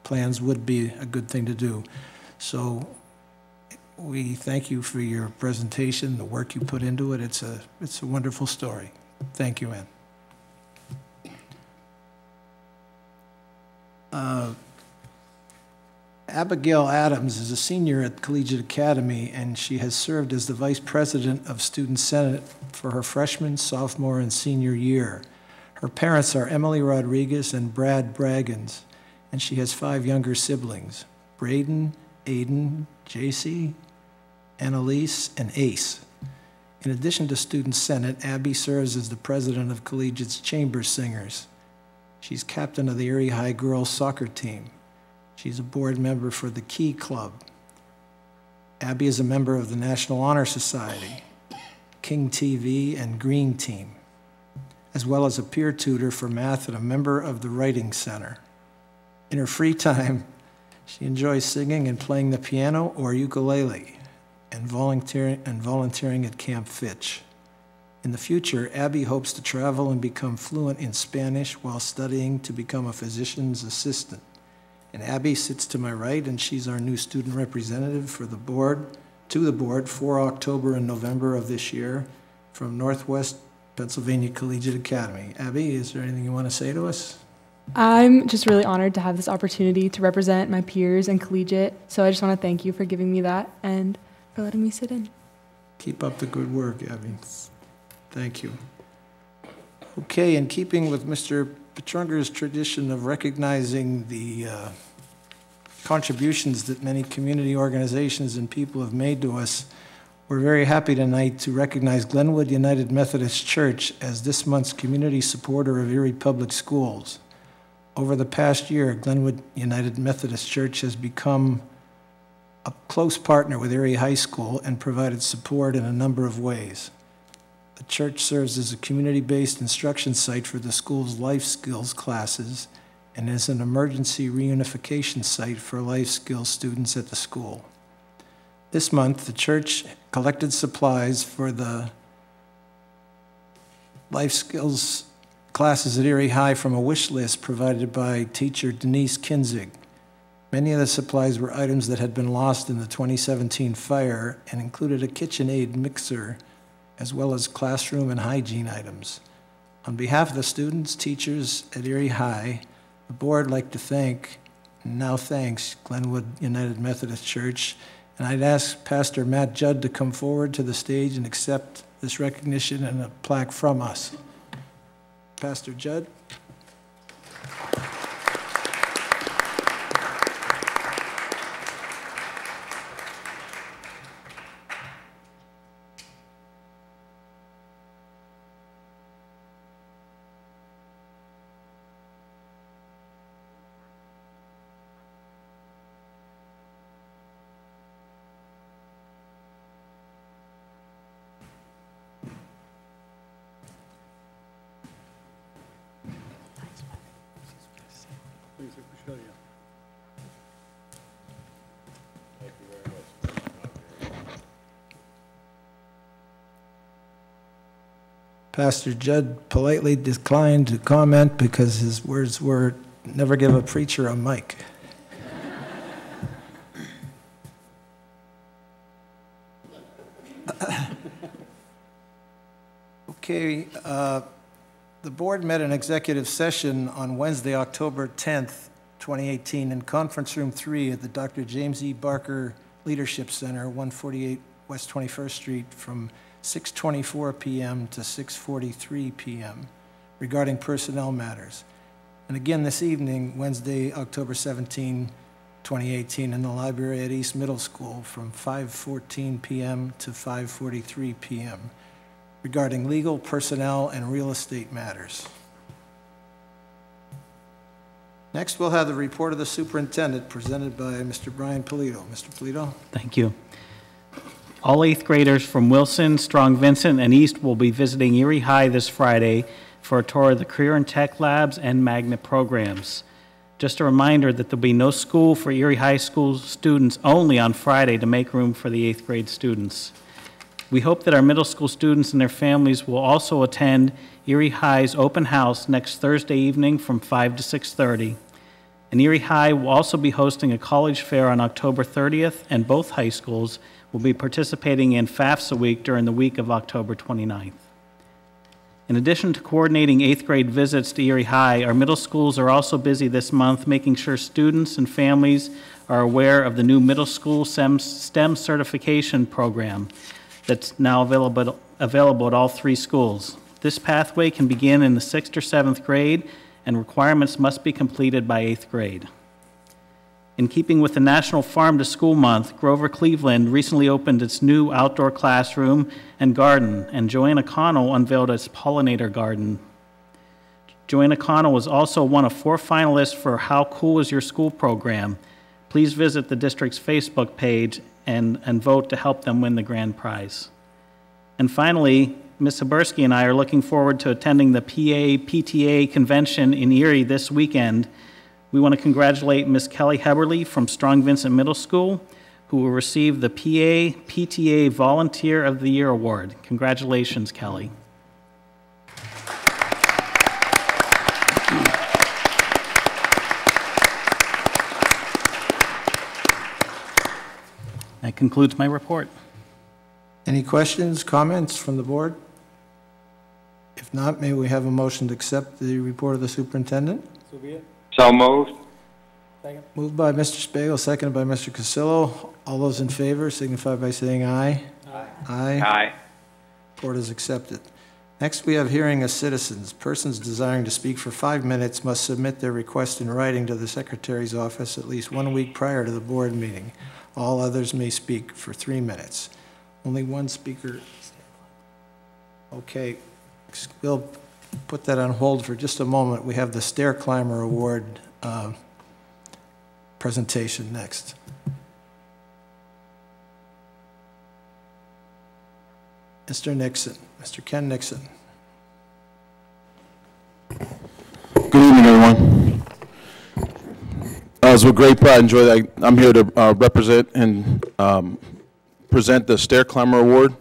plans would be a good thing to do. So we thank you for your presentation, the work you put into it. It's a wonderful story. Thank you, Ann. Abigail Adams is a senior at Collegiate Academy, and she has served as the Vice President of Student Senate for her freshman, sophomore, and senior year. Her parents are Emily Rodriguez and Brad Braggins, and she has 5 younger siblings, Braden, Aiden, JC, Annalise, and Ace. In addition to Student Senate, Abby serves as the President of Collegiate's Chamber Singers. She's captain of the Erie High girls soccer team. She's a board member for the Key Club. Abby is a member of the National Honor Society, King TV, and Green Team, as well as a peer tutor for math and a member of the Writing Center. In her free time, she enjoys singing and playing the piano or ukulele, and volunteering at Camp Fitch. In the future, Abby hopes to travel and become fluent in Spanish while studying to become a physician's assistant. And Abby sits to my right, and she's our new student representative for the board, for October and November of this year from Northwest Pennsylvania Collegiate Academy. Abby, is there anything you want to say to us? I'm just really honored to have this opportunity to represent my peers in Collegiate, so I just want to thank you for giving me that and for letting me sit in. Keep up the good work, Abby. Thank you. Okay, in keeping with Mr. Petrunger's tradition of recognizing the contributions that many community organizations and people have made to us, We're very happy tonight to recognize Glenwood United Methodist Church as this month's community supporter of Erie Public Schools. Over the past year, Glenwood United Methodist Church has become a close partner with Erie High School and provided support in a number of ways. The church serves as a community-based instruction site for the school's life skills classes and is an emergency reunification site for life skills students at the school. This month, the church collected supplies for the life skills classes at Erie High from a wish list provided by teacher Denise Kinzig. Many of the supplies were items that had been lost in the 2017 fire and included a KitchenAid mixer, as well as classroom and hygiene items. On behalf of the students, teachers at Erie High, the board would like to thank, and now thanks, Glenwood United Methodist Church. And I'd ask Pastor Matt Judd to come forward to the stage and accept this recognition and a plaque from us. Pastor Judd. Pastor Judd politely declined to comment because his words were, "Never give a preacher a mic." Okay, the board met in executive session on Wednesday, October 10th, 2018, in Conference Room 3 at the Dr. James E. Barker Leadership Center, 148 West 21st Street, from 6:24 p.m. to 6:43 p.m. regarding personnel matters. And again this evening, Wednesday, October 17, 2018, in the library at East Middle School from 5:14 p.m. to 5:43 p.m. regarding legal, personnel, and real estate matters. Next, we'll have the report of the superintendent presented by Mr. Brian Polito. Mr. Polito. Thank you. All 8th graders from Wilson, Strong Vincent, and East will be visiting Erie High this Friday for a tour of the Career and Tech Labs and Magnet programs. Just a reminder that there'll be no school for Erie High School students only on Friday to make room for the 8th grade students. We hope that our middle school students and their families will also attend Erie High's open house next Thursday evening from 5 to 6:30. And Erie High will also be hosting a college fair on October 30th, and both high schools will be participating in FAFSA week during the week of October 29th. In addition to coordinating 8th grade visits to Erie High, our middle schools are also busy this month making sure students and families are aware of the new middle school STEM certification program that's now available at all 3 schools. This pathway can begin in the 6th or 7th grade, and requirements must be completed by 8th grade. In keeping with the National Farm to School Month, Grover Cleveland recently opened its new outdoor classroom and garden, and Joanna Connell unveiled its pollinator garden. Joanna Connell was also one of 4 finalists for How Cool Is Your School program. Please visit the district's Facebook page and vote to help them win the grand prize. And finally, Ms. Habursky and I are looking forward to attending the PTA convention in Erie this weekend. We want to congratulate Ms. Kelly Heberly from Strong Vincent Middle School, who will receive the PTA Volunteer of the Year Award. Congratulations, Kelly. That concludes my report. Any questions, comments from the board? If not, may we have a motion to accept the report of the superintendent? So be it. So moved. Second. Moved by Mr. Spagel, seconded by Mr. Cassillo. All those in favor signify by saying aye. Aye. Aye. Aye. Report is accepted. Next, we have hearing of citizens. Persons desiring to speak for 5 minutes must submit their request in writing to the Secretary's office at least 1 week prior to the board meeting. All others may speak for 3 minutes. Only one speaker. Okay, we'll put that on hold for just a moment. We have the Stair Climber Award presentation next. Mr. Nixon, Mr. Ken Nixon. Good evening, everyone. It's with great pride and joy that I'm here to represent and present the Stair Climber Award.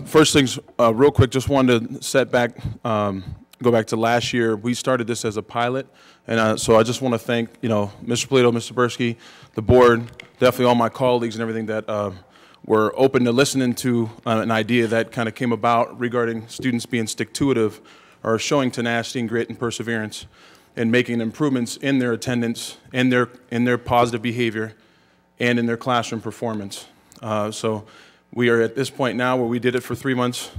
First things, real quick, just wanted to go back to last year. We started this as a pilot, and so I just want to thank, Mr. Polito, Mr. Bursky, the board, definitely all my colleagues and everything that were open to listening to an idea that kind of came about regarding students being stick-to-itive or showing tenacity and grit and perseverance and making improvements in their attendance, in their positive behavior, and in their classroom performance. So we are at this point now where we did it for 3 months,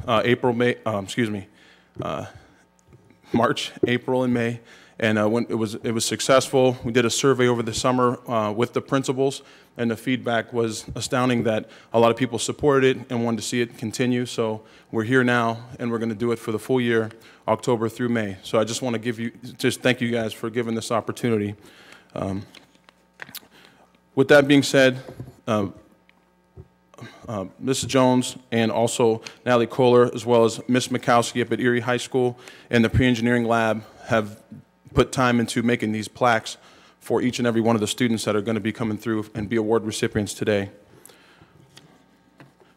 March, April, and May, and when it was successful. We did a survey over the summer with the principals, and the feedback was astounding that a lot of people supported it and wanted to see it continue. So we're here now, and we're going to do it for the full year, October through May. So I just want to thank you guys for giving this opportunity. With that being said, Mrs. Jones and also Natalie Kohler, as well as Ms. Mikowski up at Erie High School and the pre-engineering lab have put time into making these plaques for each and every one of the students that are going to be coming through and be award recipients today.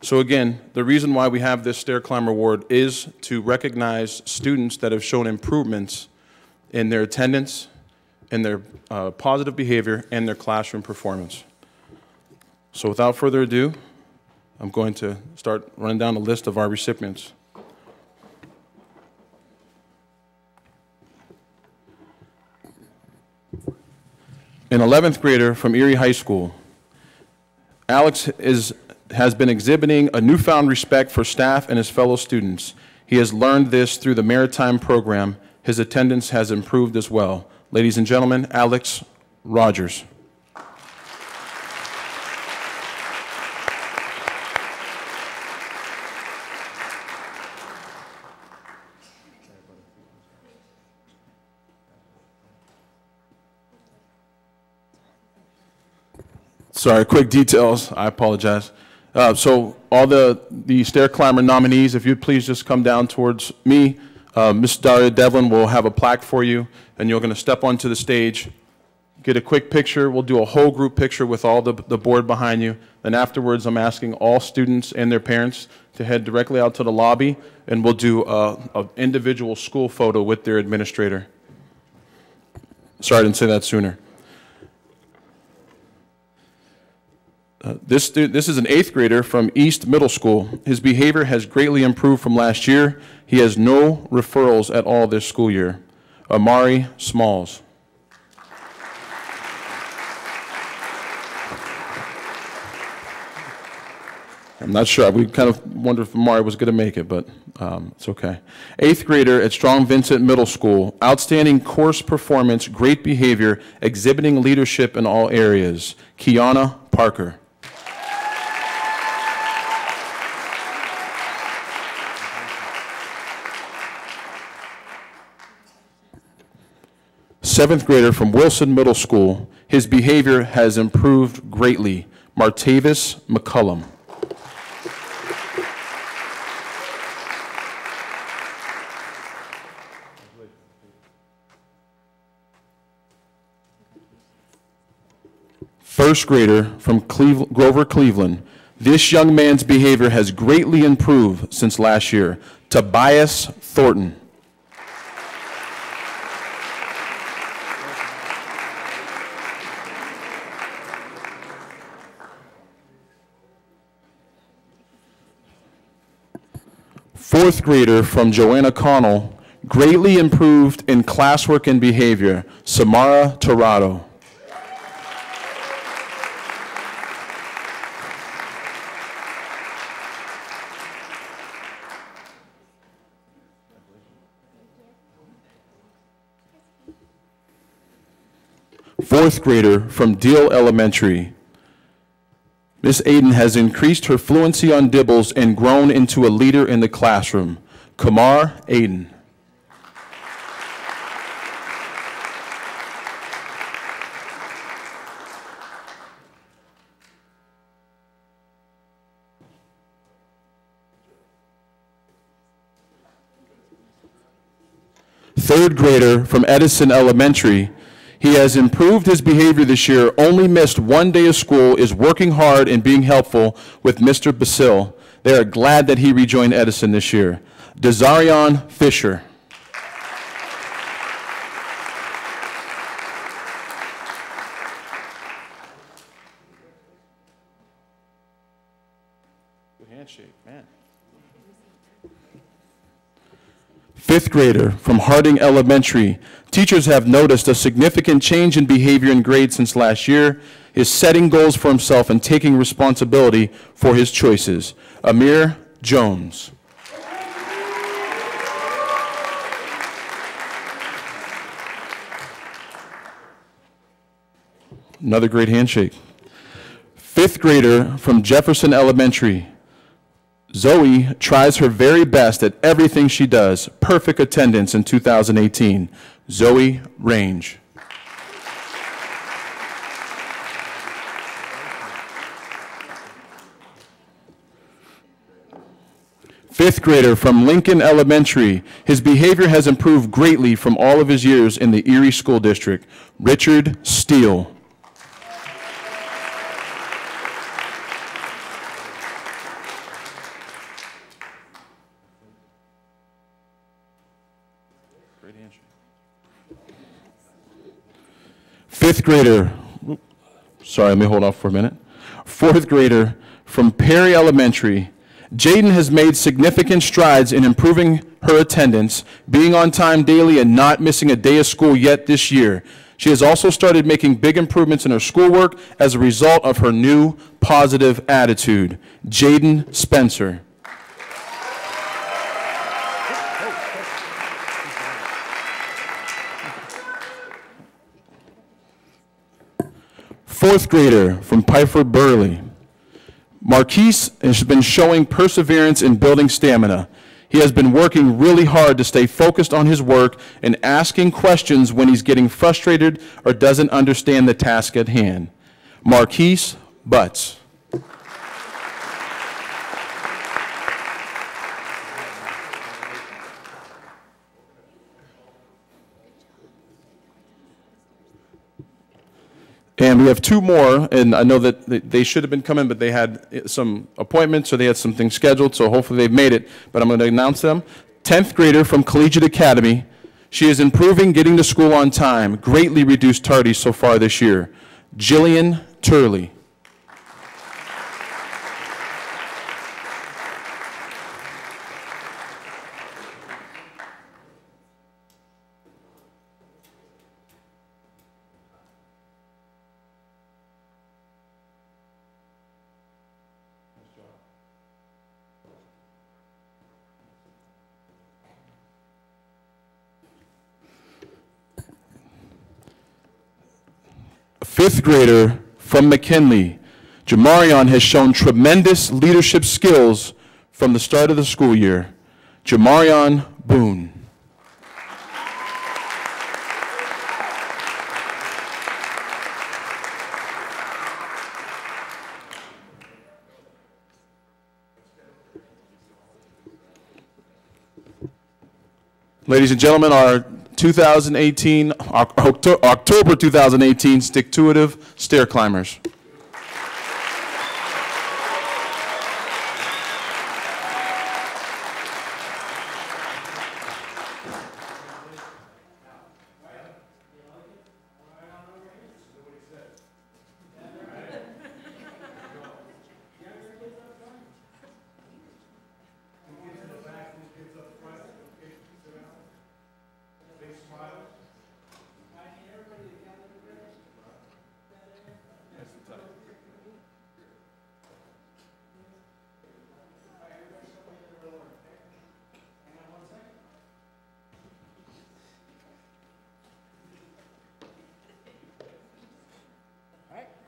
So again, the reason why we have this Stair Climber Award is to recognize students that have shown improvements in their attendance, in their positive behavior, and their classroom performance. So without further ado, I'm going to start running down the list of our recipients. An 11th grader from Erie High School, Alex has been exhibiting a newfound respect for staff and his fellow students. He has learned this through the Maritime program. His attendance has improved as well. Ladies and gentlemen, Alex Rogers. Sorry, quick details. I apologize. So all the Stair Climber nominees, if you'd please just come down towards me. Ms. Daria Devlin will have a plaque for you, and you're going to step onto the stage, get a quick picture. We'll do a whole group picture with all the board behind you. Then afterwards, I'm asking all students and their parents to head directly out to the lobby, and we'll do an individual school photo with their administrator. Sorry, I didn't say that sooner. This is an 8th grader from East Middle School. His behavior has greatly improved from last year. He has no referrals at all this school year. Amari Smalls. I'm not sure. We kind of wondered if Amari was going to make it, but it's okay. 8th grader at Strong Vincent Middle School. Outstanding course performance, great behavior, exhibiting leadership in all areas. Kiana Parker. Seventh grader from Wilson Middle School. His behavior has improved greatly. Martavis McCullum. First grader from Grover, Cleveland. This young man's behavior has greatly improved since last year. Tobias Thornton. Fourth grader from Joanna Connell, greatly improved in classwork and behavior. Samara Torado. Fourth grader from Deal Elementary, Miss Aiden has increased her fluency on dibbles and grown into a leader in the classroom. Kamar Aiden. Third grader from Edison Elementary. He has improved his behavior this year, only missed one day of school, is working hard and being helpful with Mr. Basil. They are glad that he rejoined Edison this year. Desarion Fisher. Good handshake, man. Fifth grader from Harding Elementary. Teachers have noticed a significant change in behavior and grades since last year. Is setting goals for himself and taking responsibility for his choices. Amir Jones. Another great handshake. Fifth grader from Jefferson Elementary. Zoe tries her very best at everything she does. Perfect attendance in 2018. Zoe Range. Fifth grader from Lincoln Elementary. His behavior has improved greatly from all of his years in the Erie School District. Richard Steele. Fifth grader, sorry, let me hold off for a minute. Fourth grader from Perry Elementary. Jaden has made significant strides in improving her attendance, being on time daily and not missing a day of school yet this year. She has also started making big improvements in her schoolwork as a result of her new positive attitude. Jaden Spencer. Fourth grader from Piper Burley. Marquise has been showing perseverance in building stamina. He has been working really hard to stay focused on his work and asking questions when he's getting frustrated or doesn't understand the task at hand. Marquise Butts. And we have two more, and I know that they should have been coming, but they had some appointments or they had some things scheduled, so hopefully they've made it, but I'm going to announce them. 10th grader from Collegiate Academy. She is improving getting to school on time, greatly reduced tardies so far this year. Jillian Turley. Fifth grader from McKinley. Jamarion has shown tremendous leadership skills from the start of the school year. Jamarion Boone. Ladies and gentlemen, our 2018, October 2018 Stick-to-Itive Stair Climbers.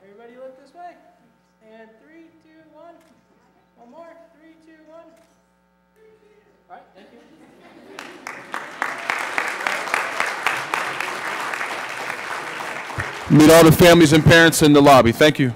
Everybody look this way. And 3, One more. 3, 2, 1. All right, thank you. Meet all the families and parents in the lobby. Thank you.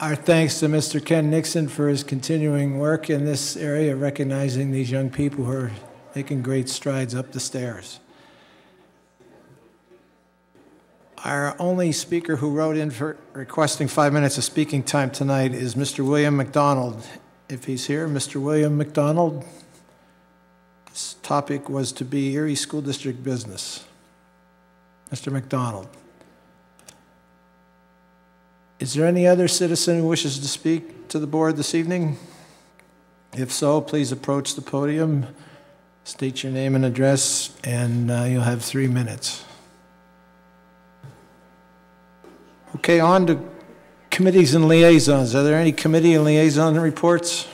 Our thanks to Mr. Ken Nixon for his continuing work in this area, recognizing these young people who are making great strides up the stairs. Our only speaker who wrote in for requesting 5 minutes of speaking time tonight is Mr. William McDonald. If he's here, Mr. William McDonald. This topic was to be Erie School District business. Mr. McDonald. Is there any other citizen who wishes to speak to the board this evening? If so, please approach the podium, state your name and address, and you'll have 3 minutes. Okay, on to committees and liaisons. Are there any committee and liaison reports?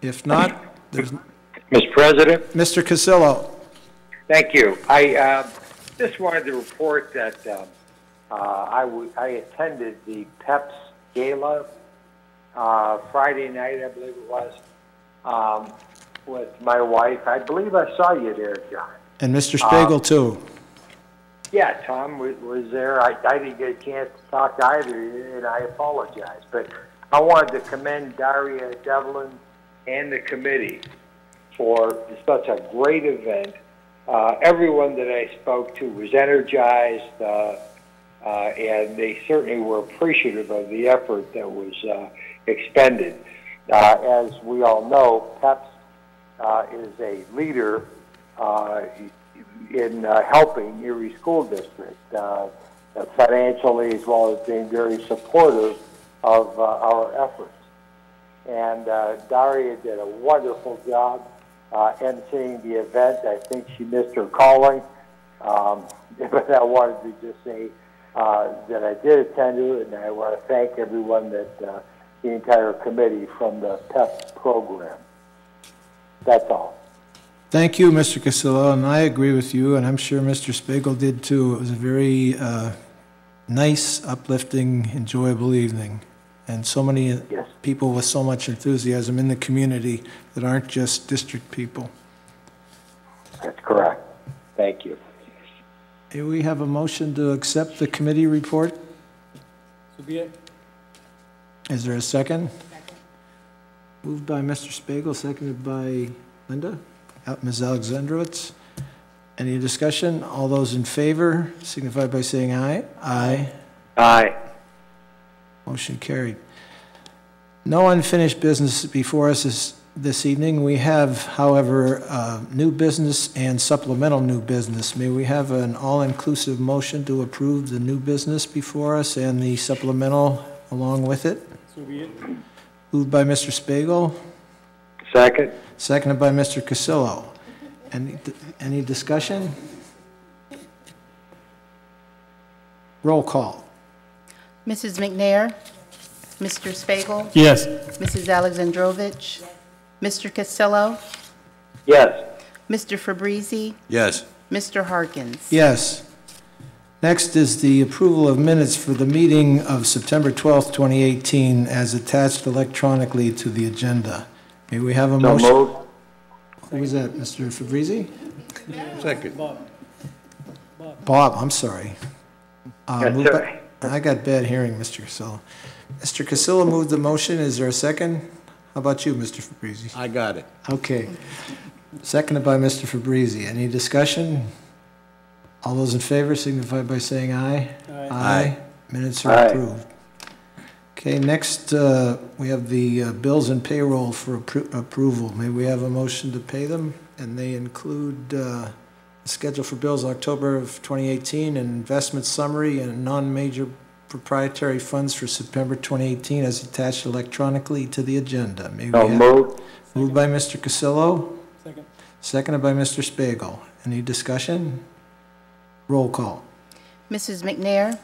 If not, there's... Mr. President? Mr. Casillo. Thank you. I just wanted to report that I attended the PEPS Gala Friday night, I believe it was, with my wife. I believe I saw you there, John. And Mr. Spiegel, too. Yeah, Tom was there. I didn't get a chance to talk to either of you, and I apologize. But I wanted to commend Daria Devlin and the committee for such a great event. Everyone that I spoke to was energized, and they certainly were appreciative of the effort that was expended. As we all know, PEPS is a leader in helping Erie School District financially, as well as being very supportive of our efforts. And Daria did a wonderful job emceeing the event. I think she missed her calling, but I wanted to just say that I did attend to it, and I want to thank everyone that the entire committee from the PEPS program. That's all. Thank you, Mr. Casillo, and I agree with you, and I'm sure Mr. Spiegel did too. It was a very nice, uplifting, enjoyable evening, and so many people with so much enthusiasm in the community that aren't just district people. That's correct. Thank you. Do we have a motion to accept the committee report? So be it. Is there a second? Second. Moved by Mr. Spiegel, seconded by Linda. Ms. Alexandrovitz. Any discussion? All those in favor signify by saying aye. Aye. Aye. Motion carried. No unfinished business before us this evening. We have, however, new business and supplemental new business. May we have an all-inclusive motion to approve the new business before us and the supplemental along with it? So be it. Moved by Mr. Spiegel. Second. Seconded by Mr. Casillo. Any discussion? Roll call. Mrs. McNair, Mr. Spiegel. Yes. Mrs. Alexandrovich, Mr. Casillo, Yes. Mr. Fabrizi, Yes. Mr. Harkins. Yes. Next is the approval of minutes for the meeting of September 12th, 2018, as attached electronically to the agenda. May we have a motion? Moved. Who was that, Mr. Fabrizi? Second. Bob. Bob, I'm sorry. That's moved all by- right. I got bad hearing, Mr. Casilla. Mr. Casilla moved the motion. Is there a second? How about you, Mr. Fabrizi? I got it. Okay. Seconded by Mr. Fabrizi. Any discussion? All those in favor signify by saying aye. Aye. Minutes are Aye. approved. Okay, next, we have the bills and payroll for approval. May we have a motion to pay them? And they include the schedule for bills October of 2018, an investment summary, and non-major proprietary funds for September 2018 as attached electronically to the agenda. May we So have- moved. Moved by Mr. Cassillo. Second. Seconded by Mr. Spiegel. Any discussion? Roll call. Mrs. McNair?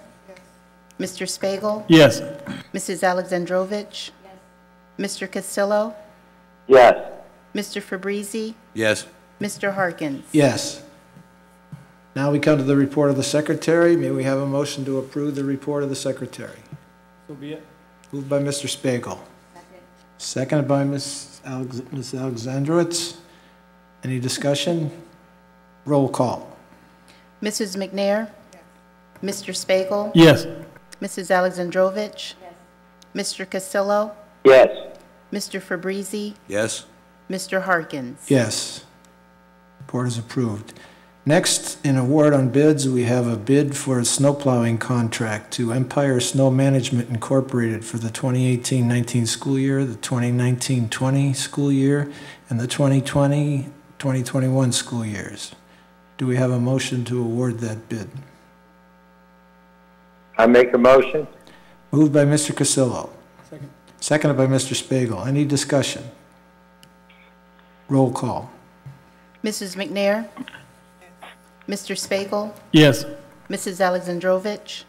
Mr. Spiegel? Yes. Mrs. Alexandrovich? Mr. Castillo? Yes. Mr. Fabrizi? Yes. Mr. Harkins? Yes. Now we come to the report of the secretary. May we have a motion to approve the report of the secretary? So be it. Moved by Mr. Spiegel. Seconded by Ms. Alexandrowitz. Any discussion? Roll call. Mrs. McNair? Mr. Spiegel? Yes. Mrs. Alexandrovich? Mr. Castillo? Yes. Mr. Fabrizi? Yes. Mr. Harkins? Yes. Report is approved. Next, in award on bids, we have a bid for a snow plowing contract to Empire Snow Management Incorporated for the 2018-19 school year, the 2019-20 school year, and the 2020-2021 school years. Do we have a motion to award that bid? I make a motion. Moved by Mr. Cassillo. Second. Seconded by Mr. Spiegel. Any discussion? Roll call. Mrs. McNair? Mr. Spiegel? Yes. Mrs. Alexandrovich?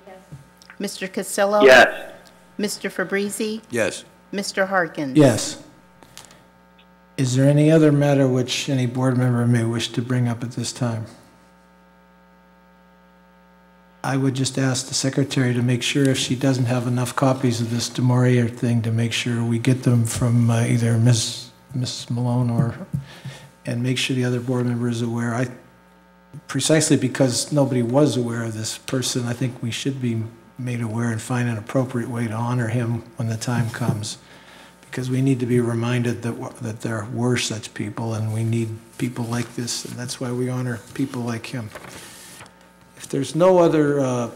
Mr. Castillo? Yes. Mr. Fabrizi? Yes. Mr. Harkins? Yes. Is there any other matter which any board member may wish to bring up at this time? I would just ask the secretary to make sure if she doesn't have enough copies of this DeMaurier thing, to make sure we get them from either Ms. Malone and make sure the other board member is aware. Precisely because nobody was aware of this person, I think we should be made aware and find an appropriate way to honor him when the time comes. Because we need to be reminded that there were such people, and we need people like this, and that's why we honor people like him. If there's no other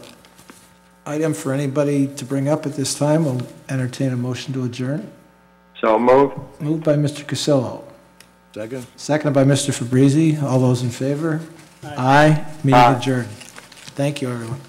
item for anybody to bring up at this time, we'll entertain a motion to adjourn. So moved. Moved by Mr. Cassillo. Second. Seconded by Mr. Fabrizi. All those in favor? Aye. Meeting adjourned. Thank you, everyone.